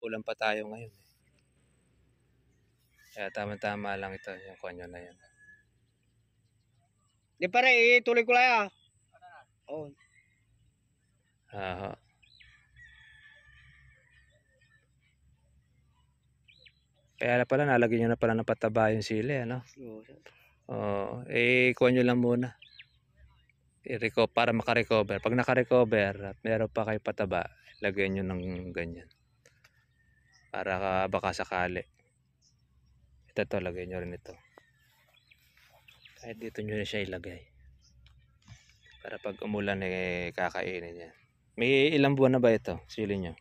Kulang pa tayo ngayon. Kaya tama-tama lang ito, yung konyo na yan. Di pare, ituloy ko lang oh. Aha. Kaya pala nalagyan nyo na pala ng pataba yung sili, ano? Oo. Konyo lang muna. Para makarecover. Pag nakarecover at meron pa kayo pataba, lagyan nyo ng ganyan. Para baka sakali. Ito lagyan nyo rin ito. Kahit dito nyo na siya ilagay. Para pag umulan kakainin yan. May ilang buwan na ba ito, sili nyo?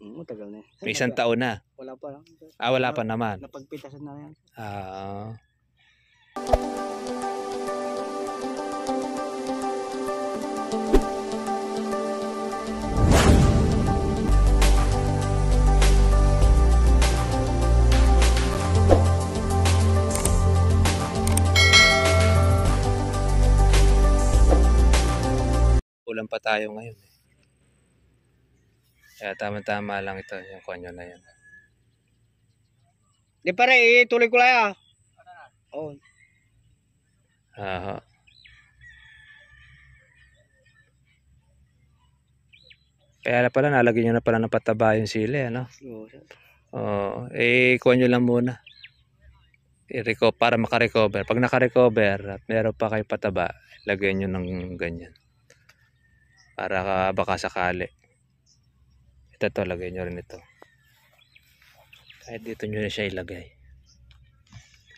Matagal na. May isang taon na. Wala pa lang. Wala pa naman. Napagpitasan na yan. Kulang pa tayo ngayon. Kaya tama-tama lang ito, yung konyo na yan. Di pare, ituloy ko lang oh. Aha. Kaya pala nalagyan nyo na pala ng pataba yung sili, ano? Oo. Konyo lang muna. Para makarecover. Pag nakarecover at meron pa kayo pataba, lagyan nyo ng ganyan. Para baka sakali. Ito lagyan nyo rin ito. Kahit dito nyo na siya ilagay.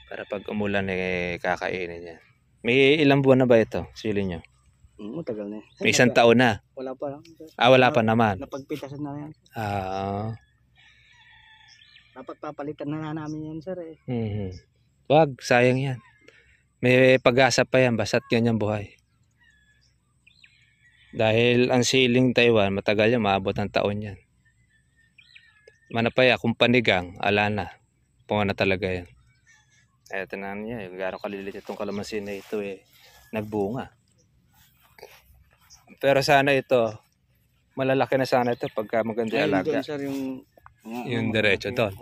Para pag umulan kakainin yan. May ilang buwan na ba ito, sili nyo? Matagal na. May isang taon na. Wala pa lang. Wala pa naman. Napagpitasan na yan. Dapat papalitan na namin yan, sir Wag, sayang yan. May pag-asa pa yan, basta't ganyan buhay. Dahil ang siling Taiwan, matagal yan, maabot ng taon yan. Manapaya, kung panigang, ala na. Punga na talaga yan. Kaya tinanan niya, yung gano'ng kalilit itong kalamansi na ito nagbunga. Pero sana ito, malalaki na sana ito pagka maganda yung alaga. Doon, sir, yung diretso doon.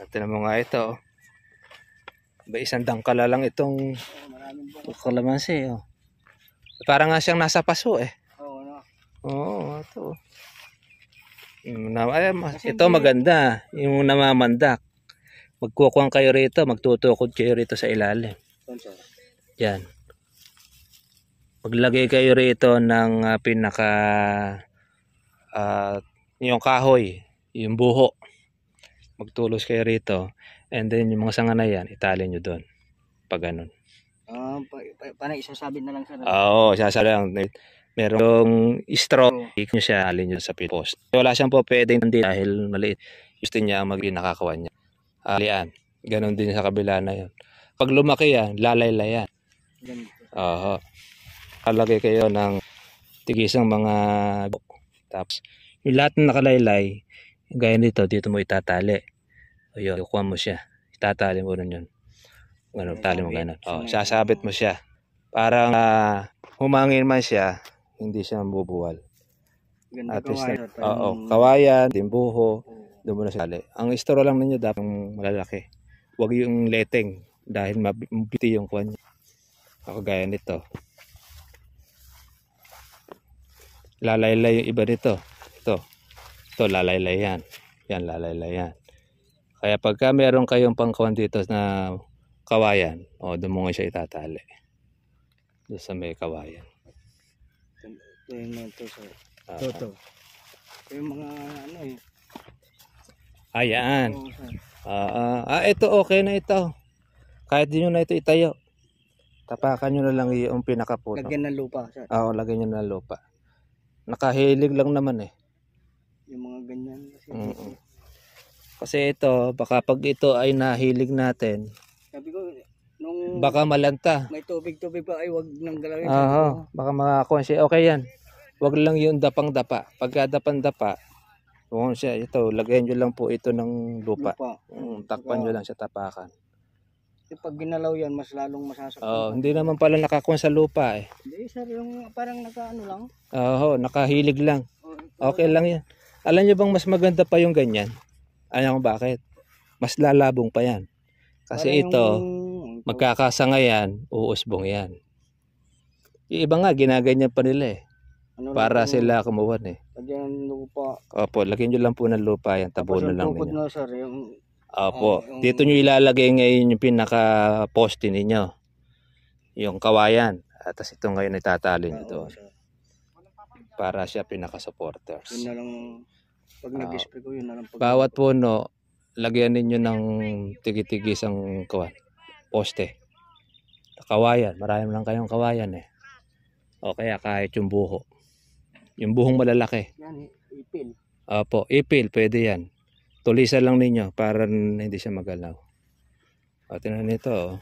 At tinan mo nga ito. Isang dangkala lang itong kalamansi. Parang nga siyang nasa paso Oo, ito. Ito maganda. Yung namamandak. Magkukuhan kayo rito. Magtutukod kayo rito sa ilalim. Yan. Maglagay kayo rito ng yung kahoy. Yung buho. Magtulos kayo rito. And then yung mga sanga na yan, itali nyo doon. Pag ganun. Para isasabit na lang sa Oo, sasali lang. Merong straw. Nyo siya, alin nyo sa post. Wala siyang po pwedeng nandito dahil maliit. Gusto niya nakakawa niya. Alian. Ganon din sa kabila na yan. Pag lumaki yan, lalaylay yan. Oo. Kalagay kayo ng tigisang mga tapos yung lahat ng nakalaylay, gaya nito, dito mo itatali. Ayun, kukuha mo siya. Itatali mo rin yun. Ganun, tali mo ganun. Sasabit mo siya. Parang humangin man siya, hindi siya mabubuwal. At least, kawayan, timbuho, doon mo na siya. Ang istro lang ninyo dapat malalaki. Huwag yung leteng dahil mabiti yung kuwan niya. Kagaya nito. Lalaylay yung iba nito. Ito lalaylay yan. Yan, lalaylay yan. Kaya pagka meron kayong pangkuhan dito na kawayan, doon mo nga siya itatali. Doon sa may kawayan. Ito yung mga Ayan. Ito okay na ito. Kahit di nyo na ito itayo. Tapakan nyo na lang yung pinakapuno. Lagyan ng lupa. Oo, lagyan nyo ng lupa. Nakahilig lang naman Yung mga ganyan. Kasi ito, baka pag ito ay nahilig natin, sabi ko, nung baka malanta. May tubig pa ay wag nang galawin. Baka makakuha siya. Okay yan. Wag lang yung dapang-dapa. Pagka dapang-dapa, kung siya ito, lagyan nyo lang po ito ng lupa. Takpan nyo lang sa tapakan. Kasi pag ginalaw yan, mas lalong masasaktan. Oh, hindi naman pala nakakuha sa lupa eh. Hindi sir, yung parang nakaano lang. Oo, nakahilid lang. Oh, Okay lang yan. Alam nyo bang mas maganda pa yung ganyan? Alam mo bakit? Mas lalabong pa yan. Kasi ito, magkakasanga yan, uusbong yan. Yung iba nga, ginaganyan pa nila eh. ano Para lang, sila kumuhan eh. lagyan ng lupa. Opo, lagyan nyo lang po ng lupa yan. Tapos Tabunan yung lang tukod ninyo. na sir, yung Opo, yung- dito nyo ilalagay ngayon yung pinaka-poste ninyo. Yung kawayan. At tapos ito ngayon itatali nyo doon. sir. Para siya pinaka-supporters. Yun na lang, pag nag-spray ko, yun na lang. Bawat puno, lagyan ninyo ng tigi-tigis ang kawan. Poste. Kawayan. Marami lang kayong kawayan eh. O kaya kahit yung buho. Yung buhong malalaki. Yan, ipil. Opo, ipil. Pwede yan. Tulisan lang ninyo para hindi siya magalaw. O, tingnan nito.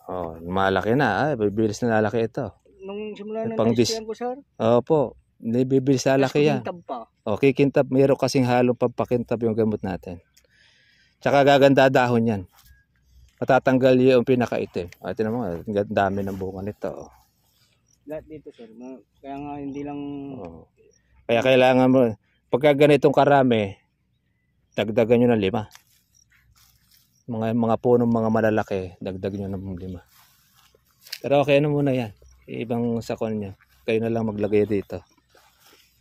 Oh, malaki na. Ay, bibilis na lalaki ito. Nung simula na Pang na-sprayan ko sir, Opo, hindi bibilis na lalaki yan. kumintab pa. O, kikintab. Mayroon kasing halong pampakintab yung gamot natin. Tsaka gaganda dahon yan. Matatanggal yung pinakaitim. O, tingnan mo, ang dami ng bunga nito. Oh. Lahat dito sir, kaya nga hindi lang, Oh. Kaya kailangan mo, pagka ganitong karami, dagdagan nyo ng 5. Mga punong mga malalaki, dagdag nyo ng 5. Pero okay na muna yan. Ibang sakon nyo. Kayo na lang maglagay dito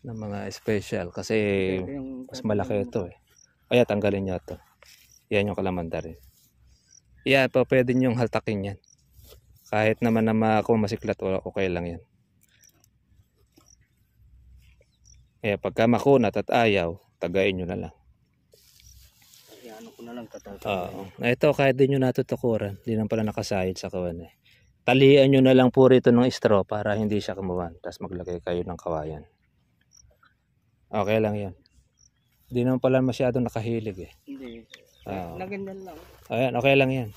ng mga special kasi yung, mas malaki ito eh. Kaya tanggalin nyo ito. Yan yung kalamanda rin. Yan pa pwede nyo haltakin yan. Kahit naman na kung masiklat, okay lang yan. Kaya pagka makunat at ayaw, tagain nyo na lang. ano ko na lang tatawag. Oo. Ito kahit din nyo natutukuran. Hindi naman pala nakasayad sa kawan eh. Talian nyo na lang po rito ng straw para hindi siya kumuhan. Tapos maglagay kayo ng kawayan. Okay lang yan. Hindi naman pala masyadong nakahilig eh. Hindi. Oo. Naganyan lang. Ayan, okay lang yan.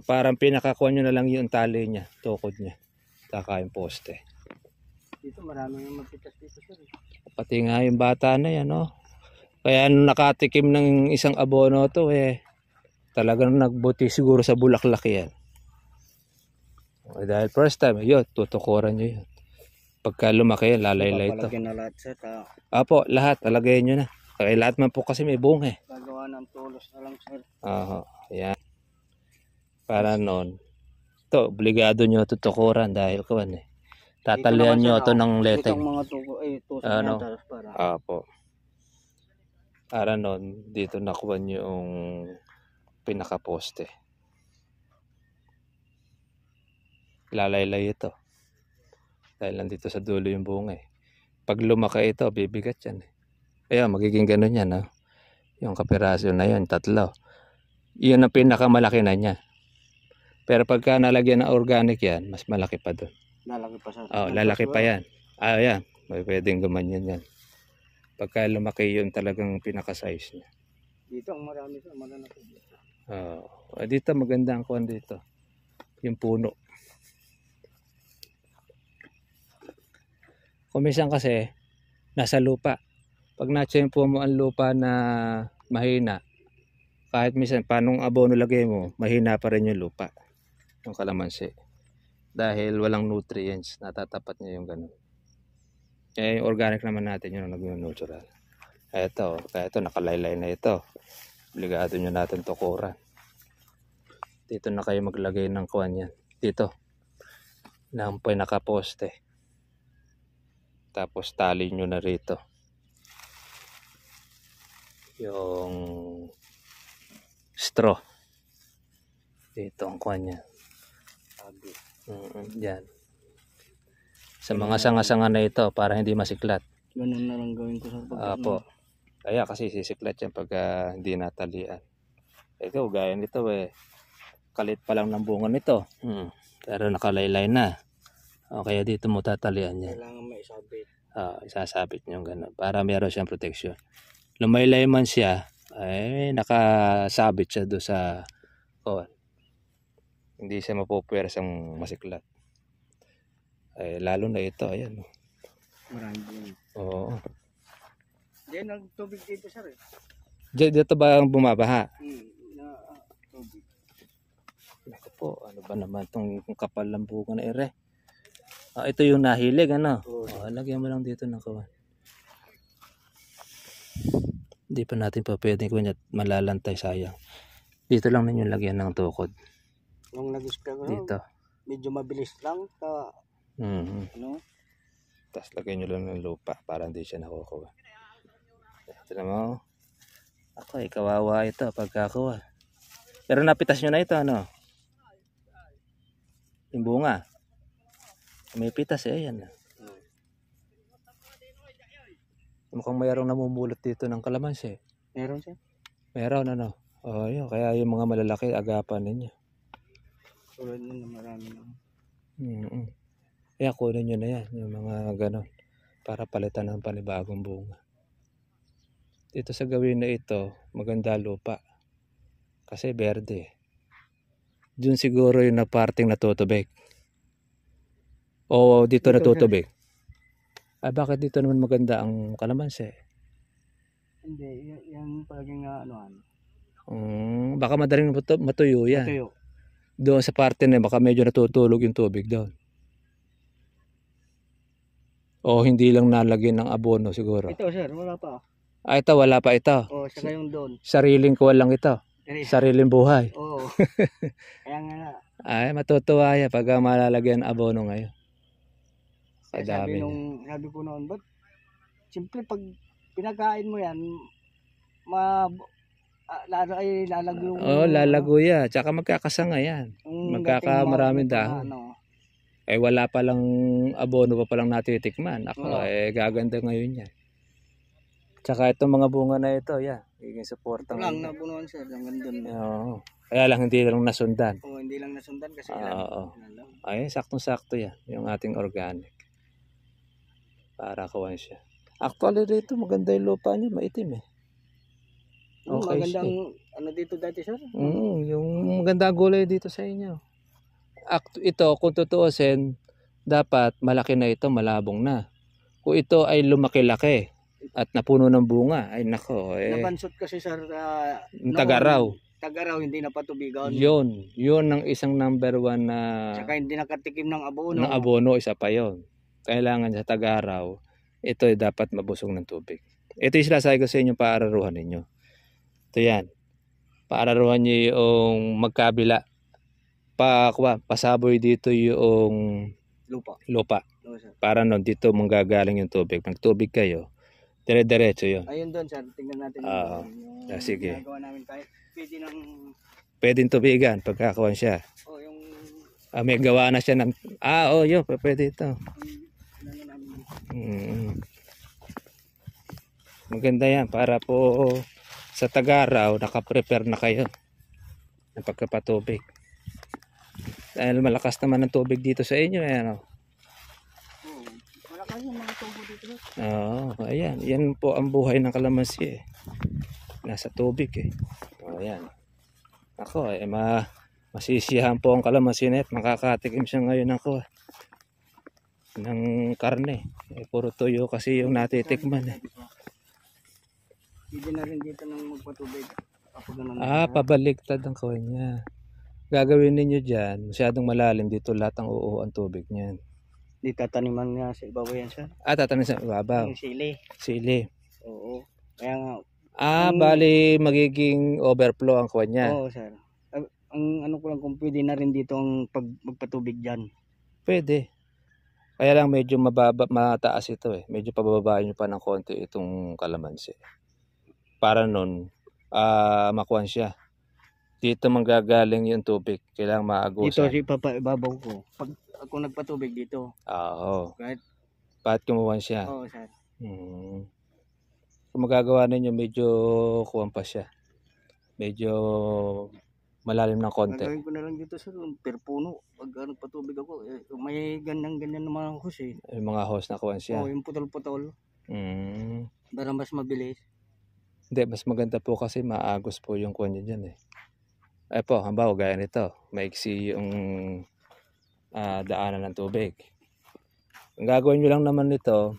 Parang pinakakuha nyo na lang yung tali niya, tukod niya. Saka yung poste. Dito marami yung magpitas dito sir. Pati nga yung bata na yan, no? Kaya nung nakatikim ng isang abono to eh, talagang nagbuti siguro sa bulaklak yan. Dahil first time, yun, tutukuran nyo yun. Pagka lumaki, lalaylay ito. Papalagyan na lahat sir. Apo, lahat, talagay nyo na. Kaya lahat man po kasi may bunga eh. Gagawa ng tulos na lang sir. Oo, yan. Para noon, ito, obligado nyo tutukuran dahil kawan eh. Tatalian nyo ito ng Dito leteng. ang mga tuko, tusok Ano? na talas para. Apo. Para noon, dito nakuha nyo yung pinakaposte. Lalaylay ito. Dahil nandito sa dulo yung bunga eh. Pag lumaki ito, bibigat yan eh. Kaya magiging ganun yan. No? Yung kapiraso na yun, 3. Yun ang pinakamalaki na niya. Pero pagka nalagyan ng organic yan, mas malaki pa doon. Lalaki pa sir. Oh, lalaki pa yan. Yan. May pwedeng gumanyan yan. Pagka lumaki yun talagang pinaka-size niya. Dito ang marami sir. Malalaki dito. Dito maganda ang kuwan dito. Yung puno. Kumisan kasi nasa lupa. Pag natsempo mo ang lupa na mahina, kahit minsan panong abono lagay mo, mahina pa rin yung lupa. Yung kalamansi. Dahil walang nutrients, natatapat niya yung ganun. Eh, yung organic naman natin, yun ang nag-natural. Kaya ito, nakalaylay na ito. Obligado nyo natin tukuran. Dito na kayo maglagay ng kuwan yan. Dito. Nang pinakaposte. Tapos tali nyo na rito. Yung straw. Dito ang kuwan yan. Yan. Sa mga sanga-sanga na ito para hindi masiklat. Ganun na lang gawin ko sir. Apo. Kaya kasi sisiklat yan pag hindi natalian. Ito, gaya nito eh. Kalit pa lang ng bunga nito. Pero nakalaylay na. O kaya dito mo tatalian yan. Kailangan may isabit. Isasabit nyo gano'n. Para meron siyang protection. Lumaylay man siya, ay nakasabit siya doon sa kawan. Hindi siya mapupwersang masiklat. Lalo na ito, ayan. Marami din. Oo. Diyan ang tubig dito sir eh. Dito ba ang bumabaha? Tubig. Naku po, ano ba naman itong kapal ng bunga na ere? Ito yung nahilig, ano? Oo. Lagyan mo lang dito ng kawan. Hindi pa natin pa pwedeng kunya malalantay, sayang. Dito lang ninyo lagyan ng tukod. Nung nag-spray ko, Dito. medyo mabilis lang. Ano? Tapos lagyan nyo lang ng lupa para hindi siya nakukuha. Ito mo. Ako kawawa ito pagkakuha. Pero napitas nyo na ito, ano? Yung bunga. May pitas ayan. Mukhang mayroong namumulot dito ng kalamansi. Meron siya? Meron, ano? Yun. Kaya yung mga malalaki, agapan ninyo. Tulad nun na marami na. Kaya kunin nyo na yan, yung mga ganon. Para palitan ng panibagong bunga. Dito sa gawin na ito, maganda lupa. Kasi berde. Diyan siguro yung na parting natutubig. O dito natutubig. Bakit dito naman maganda ang kalamansi? Hindi, yan palaging anuhan. Baka madaling matuyo yan. Matuyo. Doon sa parte na baka medyo natutulog yung tubig doon. O hindi lang nalagyan ng abono siguro. Ito sir, wala pa. Ito wala pa ito. Saka yung doon. Sariling kuha lang ito. Sariling buhay. Oo. Kaya nga. Matutuwa yan pag malalagyan ng abono ngayon. Sabi ko noon, ba't siyempre pag pinakain mo yan, lalago yung... Lalago yan. Tsaka magkakasanga yan. Magkakamaraming dahon. Wala pa lang abono pa lang natitikman. Gaganda ngayon yan. Tsaka itong mga bunga na ito, higing supportang. Ito lang nabunuan sir, hanggang doon. Kaya lang hindi lang nasundan. Hindi lang nasundan kasi Saktong-sakto yan. Yung ating organic. Para kuwan siya. Actually dito maganda yung lupa niya, maitim eh. Okay magandang ano dito dati sir? Yung maganda gulay dito sa inyo. Ito kung tutuusin, dapat malaki na ito, malabong na. Kung ito ay lumaki-laki at napuno ng bunga, ay nako Nabansot kasi sir Tagaraw. Tagaraw, hindi na patubigan. Yun ang isang number 1 na saka hindi nakatikim ng abono. Ng abono, isa pa yon. Kailangan sa tag-araw, ito ay dapat mabusog ng tubig. Ito yung sinasabi ko sa inyo, paararuhan ninyo. Ito yan. Paararuhan nyo yung magkabila. Pasaboy dito yung lupa. Para nun, dito manggagaling yung tubig. Nagtubig kayo, dire-diretso yun. Ayun doon sir, tingnan natin yung sige. ginagawa namin kahit pwedeng tubigan pagkakawan siya. May gawa na siya ng yun, pwede ito. Maganda yan para po sa tag-araw nakaprepare na kayo ng pagkapatubig. Dahil malakas naman ang tubig dito sa inyo. Malakas yung mga tubo dito. Ayan. Yan po ang buhay ng kalamansi nasa tubig ayan. Ako masisiyahan po ang kalamansi na makakatikim siya ngayon ng karne. Puro tuyo kasi yung natitikman Hindi na rin dito nang magpatubig. Pabaliktad ang kawin niya. Gagawin ninyo dyan, masyadong malalim dito lahat ang ang tubig niyan. Di tataniman nga sa ibabaw yan sir. Tatanim sa ibabaw. Yung sili. Oo. Kaya nga. Bali magiging overflow ang kawin niya. Oo sir. Ang ano ko lang kung pwede na rin dito ang magpatubig dyan. Pwede. Kaya lang medyo mataas ito Medyo pababain nyo pa ng konti itong kalamansi. Para nun, makuhan siya. Dito manggagaling yung tubig. Kailangan maagusan. Dito ibabaw ko. Pag ako nagpatubig dito. Bakit kumuhan siya? Oo sir. Kung magagawa ninyo, medyo kuhan pa siya. Medyo malalim ng konti. Gagawin ko na lang dito sir, per puno. Pag nagpatubig ako, may ganyan-ganyan na mga hose Yung mga hose na kuhan siya. yung putol-putol. Para mas mabilis. Hindi, mas maganda po kasi maagos po yung kuhan niya dyan po, halimbawa gaya nito. Maiksi yung daanan ng tubig. Ang gagawin nyo lang naman nito,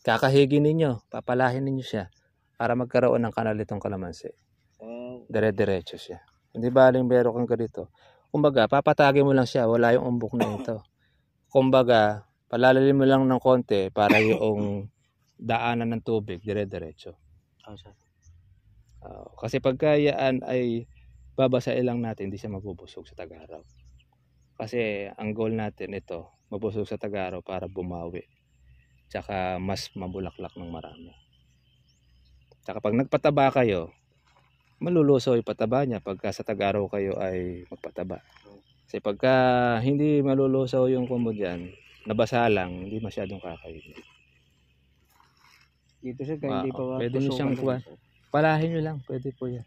kakahigin ninyo, papalahin ninyo siya. para magkaroon ng kanal itong kalamansi. Oh, Dire-diretso siya. Hindi baling meron kang ganito. Kumbaga, papatagin mo lang siya, wala yung umbok na ito. Kumbaga, palalalim mo lang ng konti para yung daanan ng tubig, dire-diretso. sir. Kasi pagka yan ay babasain lang natin, hindi siya mabubusog sa tag-araw. Kasi ang goal natin ito, mabusog sa tag-araw para bumawi. Tsaka mas mabulaklak ng marami. Tsaka pag nagpataba kayo, maluluso yung pataba niya pagka sa tag-araw kayo ay magpataba. Kasi pagka hindi maluluso yung kumo dyan, nabasa lang, hindi masyadong kakainin. Dito sir, kaya hindi pa Pwede nyo siyang kuha. Palahin nyo lang, pwede po yan.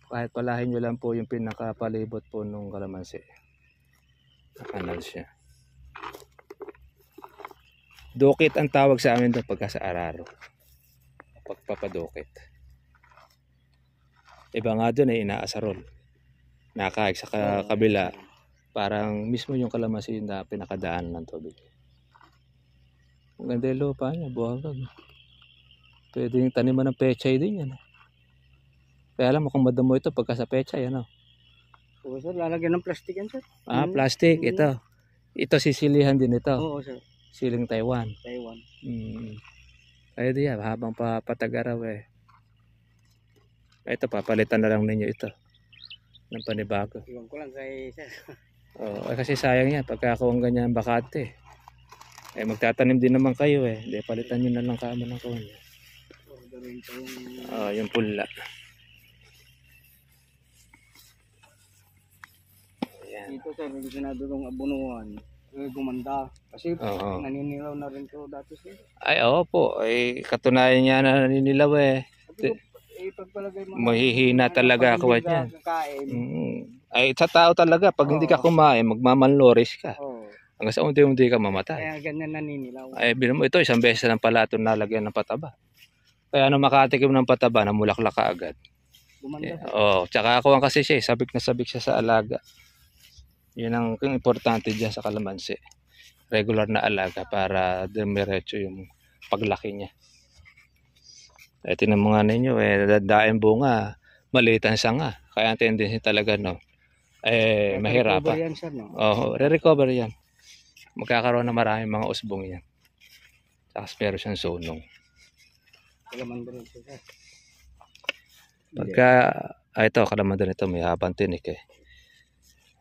Kahit palahin nyo lang po yung pinakapalibot po nung kalamansi. Nakanal siya. Dukit ang tawag sa amin doon pagka sa araro. Pagpapadukit. Iba nga doon ay inaasarol. Nakaik sa kabila. Parang mismo yung kalamansi na pinakadaan ng tubig. Ang ganda yung lupa niya, buhagag. Pwede yung taniman ng pechay din yan. Kaya alam mo kung madamo ito pagka sa pechay, ano? Oo sir, lalagyan ng plastic yan sir. Plastic, ito. Ito sisilihan din ito. Oo sir. Siling Taiwan. Taiwan. Pwede yan, habang patag-araw eh. Ito, papalitan na lang ninyo ito. Ng panibago. Iwan ko lang kay sir. Kasi sayang yan, pagka kung ganyan bakante. Magtatanim din naman kayo eh. Hindi, palitan nyo na lang kamo ng kunya. Yung pula. Dito sir, hindi sinadulong abunuan. Gumanda. Kasi naninilaw na rin ito dati sir. Ay, oo po. Katunayan niya na naninilaw eh. Pagpalagay mo. Mahihina talaga ako yan. Ay, sa tao talaga, pag hindi ka kumain, magmamalnourished ka. Hanggang sa unti-unti ka mamatay. Kaya ganyan naninilaw. Ay, bilang mo ito, isang beses lang pala ito nalagyan ng pataba. Kaya nung makatikim ng pataba, namulaklak ka agad. Tsaka ako kasi siya, sabik na sabik siya sa alaga. Yun ang importante dyan sa kalamansi. Regular na alaga para dumiretso yung paglaki niya. Tinan mo nga ninyo, dadaing bunga, maliit ang sanga. Kaya ang tendency talaga, no, mahirapan. Re-recover yan sir, no? Re-recover yan. Magkakaroon na maraming mga usbong yan. Tapos meron siyang sunong. Kalamandan ito sir. Pagka, ito, kalamandan ito, may habang tinik eh.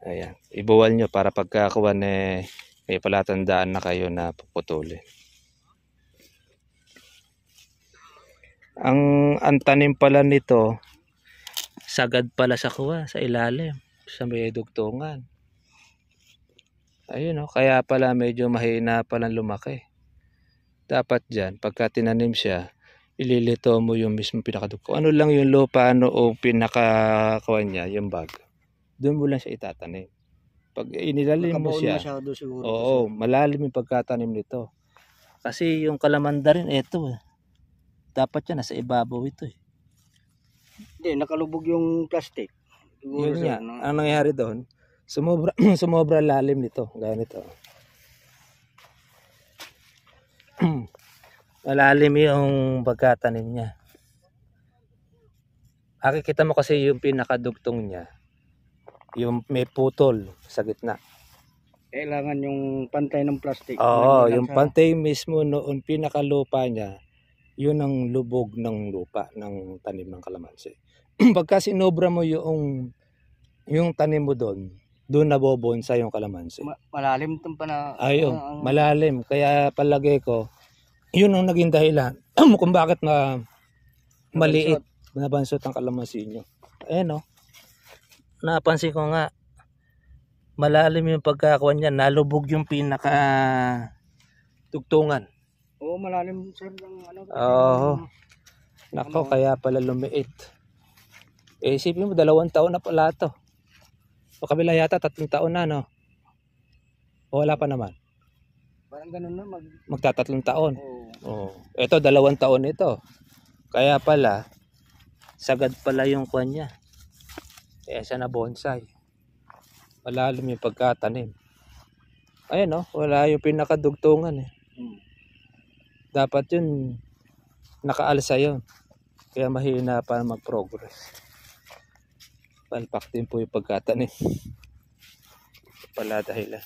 Ayan, ibuwal nyo para pagkakuha may palatandaan na kayo na puputulin. Ang tanim pala nito, sagad pala sa kuha, sa ilalim, sa may dugtungan. Ayun kaya pala medyo mahina palang lumaki. Dapat dyan, pagka tinanim siya, ililito mo yung mismo pinakadugtong. Ano lang yung lupa o pinakakuha niya, yung bag. Doon mo lang siya itatanim. Pag inilalim mo siya, siguro, malalim yung pagkatanim nito. Kasi yung kalamanda rin, ito dapat yan, nasa ibabaw ito eh. Hindi, nakalubog yung plastic. Siguro, yun nga, ang nangyari doon, sumobra lalim nito, ganito. Malalim yung pagkatanim niya. Makikita mo kasi yung pinakadugtong niya, yung may putol sa gitna. Kailangan yung pantay ng plastic. Yung pantay mismo noon, pinakalupa niya, yun ang lubog ng lupa ng tanim ng kalamansi. Pagka sinobra mo yung tanim mo doon nabobonsa yung kalamansi. Malalim itong malalim. Kaya palagay ko, yun ang naging dahilan kung bakit na maliit, nabansot ang kalamansi nyo. Napansin ko nga, malalim yung pagkakuha niya, nalubog yung pinaka tugtungan. Malalim sir ng Nako, kaya pala lumiit. Isipin mo, 2 taon na pala ito. O kabila yata 3 taon na, no? O wala pa naman? Parang ganun na. Magta-3 taon. Ito, 2 taon ito. Kaya pala, sagad pala yung kuwan niya. Kaya siya na bonsai. Malalim yung pagkatanim. Ayun wala yung pinakadugtungan eh. Dapat yun, nakaalsa yun. Kaya mahina pa mag-progress. Palpak din po yung pagkatanim. Pala dahilan.